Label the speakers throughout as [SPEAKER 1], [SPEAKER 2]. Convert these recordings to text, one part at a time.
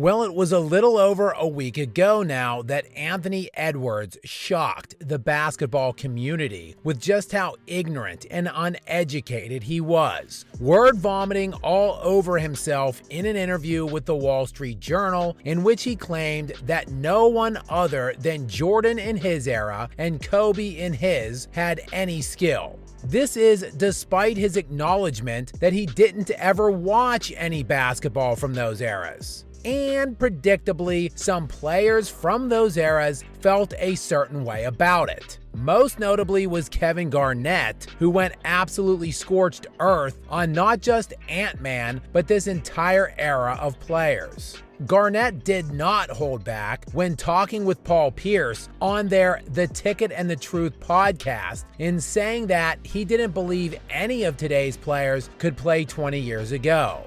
[SPEAKER 1] Well, it was a little over a week ago now that Anthony Edwards shocked the basketball community with just how ignorant and uneducated he was. Word vomiting all over himself in an interview with the Wall Street Journal, in which he claimed that no one other than Jordan in his era and Kobe in his had any skill. This is despite his acknowledgement that he didn't ever watch any basketball from those eras. And predictably, some players from those eras felt a certain way about it. Most notably was Kevin Garnett, who went absolutely scorched earth on not just Ant-Man, but this entire era of players. Garnett did not hold back when talking with Paul Pierce on their The Ticket and the Truth podcast in saying that he didn't believe any of today's players could play 20 years ago.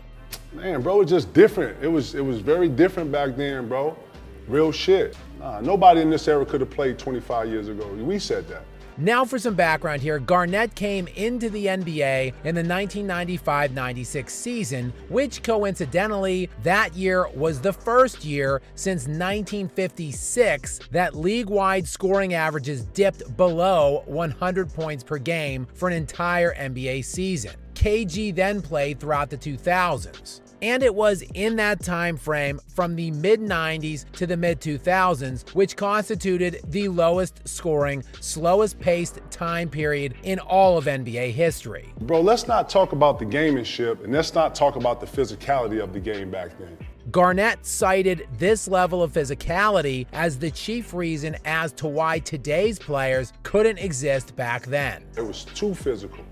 [SPEAKER 2] Man, bro, it's just different. It was very different back then, bro. Real shit. Nobody in this era could have played 25 years ago. We said that.
[SPEAKER 1] Now for some background here, Garnett came into the NBA in the 1995-96 season, which coincidentally, that year was the first year since 1956 that league-wide scoring averages dipped below 100 points per game for an entire NBA season. KG then played throughout the 2000s. And it was in that time frame from the mid-90s to the mid-2000s, which constituted the lowest scoring, slowest paced time period in all of NBA history.
[SPEAKER 2] Bro, let's not talk about the gamemanship, and let's not talk about the physicality of the game back then.
[SPEAKER 1] Garnett cited this level of physicality as the chief reason as to why today's players couldn't exist back then.
[SPEAKER 2] It was too physical.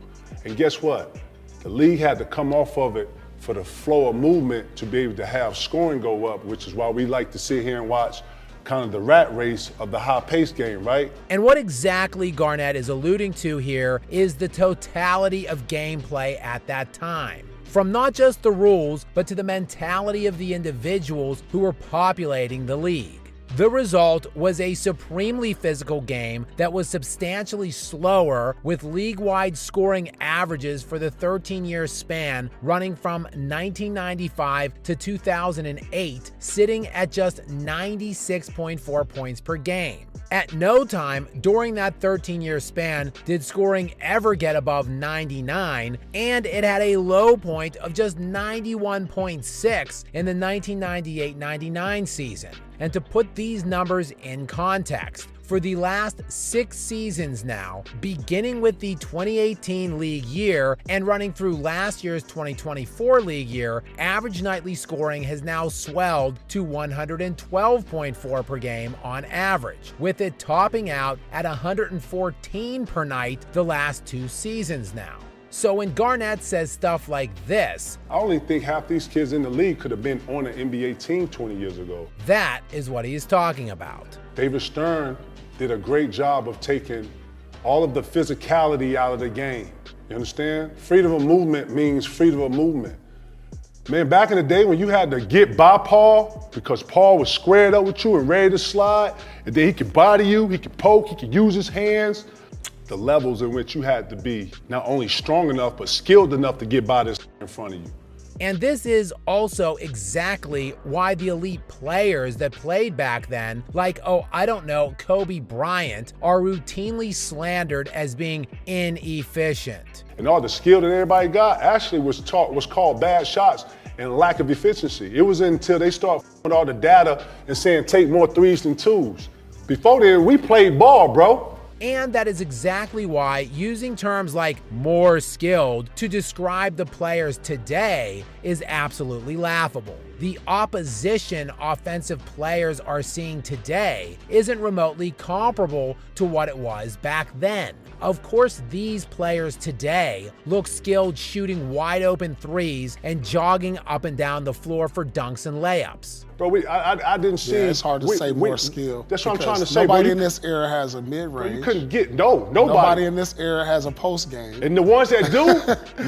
[SPEAKER 2] And guess what? The league had to come off of it for the flow of movement to be able to have scoring go up, which is why we like to sit here and watch kind of the rat race of the high-paced game, right?
[SPEAKER 1] And what exactly Garnett is alluding to here is the totality of gameplay at that time. From not just the rules, but to the mentality of the individuals who were populating the league. The result was a supremely physical game that was substantially slower, with league-wide scoring averages for the 13-year span running from 1995 to 2008 sitting at just 96.4 points per game. At no time during that 13-year span did scoring ever get above 99, and it had a low point of just 91.6 in the 1998-99 season. And to put these numbers in context, for the last 6 seasons now, beginning with the 2018 league year and running through last year's 2024 league year, average nightly scoring has now swelled to 112.4 per game on average, with it topping out at 114 per night the last 2 seasons now. So when Garnett says stuff like this,
[SPEAKER 2] I only think half these kids in the league could have been on an NBA team 20 years ago.
[SPEAKER 1] That is what he is talking about.
[SPEAKER 2] David Stern did a great job of taking all of the physicality out of the game. You understand? Freedom of movement means freedom of movement. Man, back in the day when you had to get by Paul because Paul was squared up with you and ready to slide, and then he could body you, he could poke, he could use his hands. The levels in which you had to be not only strong enough, but skilled enough to get by this in front of you.
[SPEAKER 1] And this is also exactly why the elite players that played back then, like, Kobe Bryant, are routinely slandered as being inefficient.
[SPEAKER 2] And all the skill that everybody got actually was called bad shots and lack of efficiency. It was until they start with all the data and saying take more threes than twos. Before then, we played ball, bro.
[SPEAKER 1] And that is exactly why using terms like more skilled to describe the players today is absolutely laughable. The opposition offensive players are seeing today isn't remotely comparable to what it was back then. Of course, these players today look skilled shooting wide open threes and jogging up and down the floor for dunks and layups.
[SPEAKER 2] Bro, I didn't see.
[SPEAKER 3] Yeah, it's hard to say more skill.
[SPEAKER 2] That's what I'm trying to say.
[SPEAKER 3] Nobody in this era has a mid-range.
[SPEAKER 2] Bro, you couldn't get, nobody.
[SPEAKER 3] Nobody in this era has a post game.
[SPEAKER 2] And the ones that do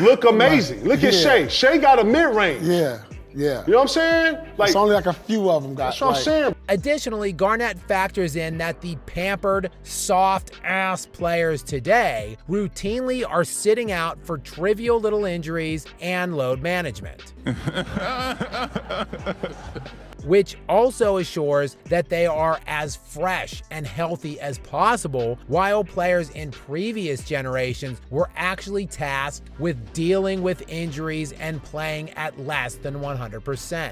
[SPEAKER 2] look amazing. Look at Shea. Shea got a mid-range.
[SPEAKER 3] Yeah.
[SPEAKER 2] You know what I'm saying?
[SPEAKER 3] It's only like a few of them got.
[SPEAKER 2] That's what I'm saying.
[SPEAKER 1] Additionally, Garnett factors in that the pampered, soft-ass players today routinely are sitting out for trivial little injuries and load management. which also assures that they are as fresh and healthy as possible, while players in previous generations were actually tasked with dealing with injuries and playing at less than 100%.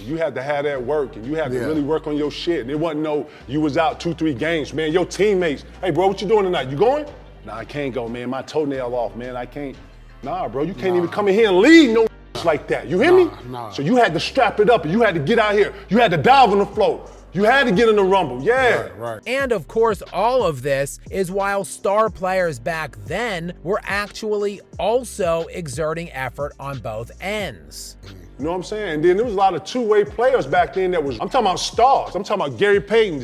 [SPEAKER 2] You had to have that work, and you had to really work on your shit. And it wasn't you was out 2-3 games, man. Your teammates, hey, bro, what you doing tonight? You going? Nah, I can't go, man. My toenail off, man. I can't. Nah, bro, you can't even come in here and lead no like that. You hear me?
[SPEAKER 3] Nah.
[SPEAKER 2] So you had to strap it up, and you had to get out here. You had to dive on the floor. You had to get in the rumble,
[SPEAKER 3] Right.
[SPEAKER 1] And of course, all of this is while star players back then were actually also exerting effort on both ends.
[SPEAKER 2] You know what I'm saying? And then there was a lot of two-way players back then that was, I'm talking about stars. I'm talking about Gary Payton,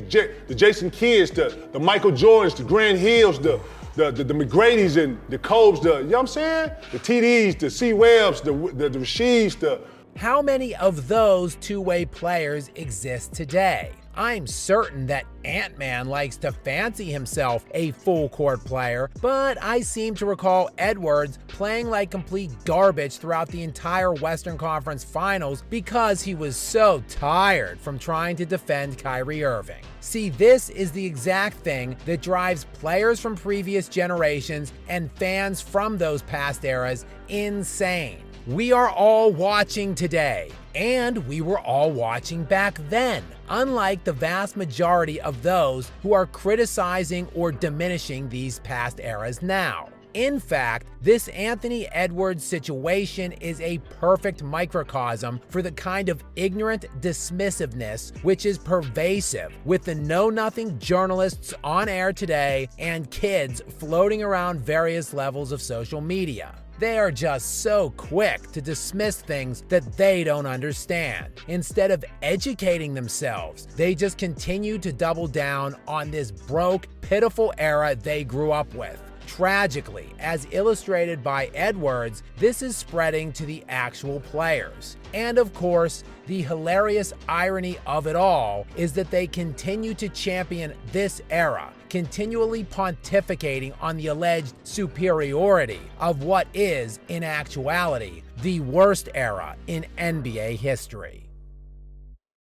[SPEAKER 2] the Jason Kidds, the Michael Jordans, the Grant Hills, the McGrady's and the Cobes, you know what I'm saying? The TDs, the C. Webbs, the Rasheeds,
[SPEAKER 1] How many of those two-way players exist today? I'm certain that Ant-Man likes to fancy himself a full-court player, but I seem to recall Edwards playing like complete garbage throughout the entire Western Conference Finals because he was so tired from trying to defend Kyrie Irving. See, this is the exact thing that drives players from previous generations and fans from those past eras insane. We are all watching today, and we were all watching back then, unlike the vast majority of those who are criticizing or diminishing these past eras now. In fact, this Anthony Edwards situation is a perfect microcosm for the kind of ignorant dismissiveness which is pervasive with the know-nothing journalists on air today and kids floating around various levels of social media. They are just so quick to dismiss things that they don't understand. Instead of educating themselves, they just continue to double down on this broke, pitiful era they grew up with. Tragically, as illustrated by Edwards, this is spreading to the actual players. And of course, the hilarious irony of it all is that they continue to champion this era, continually pontificating on the alleged superiority of what is, in actuality, the worst era in NBA history.